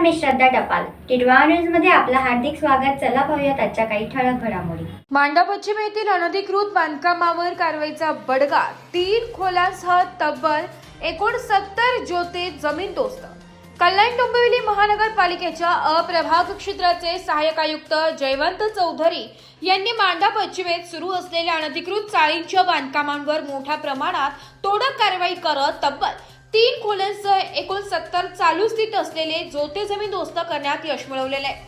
मी श्रद्धा टपाल. टिटवाळा न्यूज मध्ये आपलं हार्दिक स्वागत. चला पाहूयात आजच्या काही ठळक घडामोडी. मांडा पश्चिम येथील अनधिकृत बांधकामावर कारवाईचा बडगा. 3 खोल्यांसह तब्बल 69 जोते जमीनदोस्त. कल्याण डोंबिवली महानगरपालिकेच्या अप्रभाग क्षेत्राचे सहाय्यक आयुक्त जयवंत चौधरी यांनी मांडा पश्चिमेत सुरू असलेल्या अनधिकृत चाळींच्या बांधकामांवर मोठ्या प्रमाणात तोडक कारवाई करत तब्बल 3 खोल्यांसह 69 चालू स्थित असलेले जोते जमीनदोस्त करण्यात यश मिळवलेले आहे.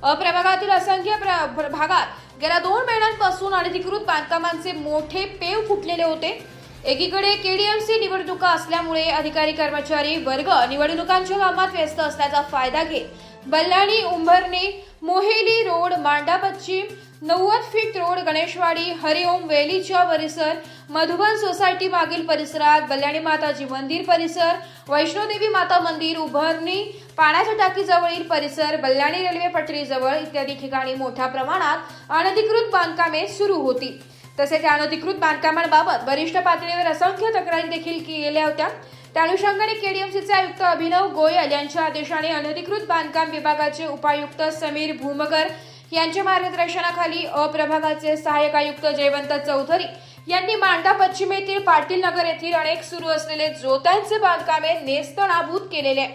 अप्रभागातील असंख्य भागात गेल्या 2 महिन्यांपासून अनधिकृत बांधकामांचे मोठे पेव फुटलेले होते. एकीकडे केडीएमसी निवडणुका असल्यामुळे अधिकारी कर्मचारी वर्ग निवडणुकांच्या कामात व्यस्त असल्याचा फायदा घेत बल्लाणी, उंबरणे, मोहेली रोड, मांडा पश्चिम, 90 फीट रोड, गणेशवाडी, हरिओम वेलीच्या परिसर, मधुबन सोसायटी मागील परिसरात, बल्लाणी माताजी मंदिर परिसर, वैष्णोदेवी माता मंदिर, उंबरणी पाण्याच्या टाकीजवळील परिसर, बल्लाणी रेल्वे पटरीजवळ इत्यादी ठिकाणी मोठ्या प्रमाणात अनधिकृत बांधकामे सुरू होती. तसेच अनधिकृत बांधकामांबाबत वरिष्ठ पातळीवर असंख्य तक्रारी देखील केल्या होत्या. त्या अनुषंगाने केडीएमसीचे आयुक्त अभिनव गोयल यांच्या आदेशाने अनधिकृत बांधकाम विभागाचे उपायुक्त समीर भूमकर यांच्या मार्गदर्शनाखाली अप्रभागाचे सहाय्यक आयुक्त जयवंत चौधरी यांनी मांडा पश्चिम येथील पाटील नगर येथील अनेक सुरू असलेले जोत्यांचे बांधकामे नेस्तनाबूत केलेले.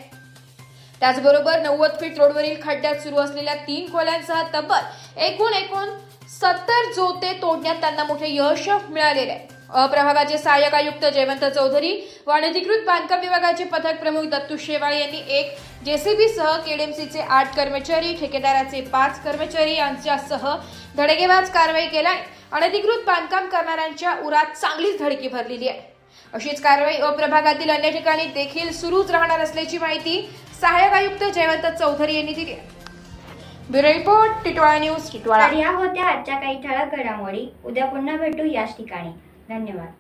त्याचबरोबर 90 फीट रोडवरील खड्ड्यात सुरू असलेल्या 3 खोल्यांसह तब्बल एकूण 70 जोते तोडण्यात त्यांना मोठे यश मिळालेले आहे. अप्रभागाचे सहाय्यक आयुक्त जयवंत चौधरी व अनधिकृत बांधकाम विभागाचे पथक प्रमुख दत्तू शेवाळे यांनी 1 जेसीबीसह केडीएमसीचे 8 कर्मचारी, ठेकेदाराचे 5 कर्मचारी यांच्यासह धडकेबाज कारवाई केल्याने अनधिकृत बांधकाम करणाऱ्यांच्या उरात चांगलीच धडकी भरलेली आहे. अशीच कारवाई अप्रभागातील अन्य ठिकाणी देखील सुरूच राहणार असल्याची माहिती सहाय्यक आयुक्त जयवंत चौधरी यांनी दिली. Bureau report, Titwala news, Titwala. तर या होत्या आजच्या काही ठळक घडामोडी. उद्या पुन्हा भेटू याच ठिकाणी. धन्यवाद.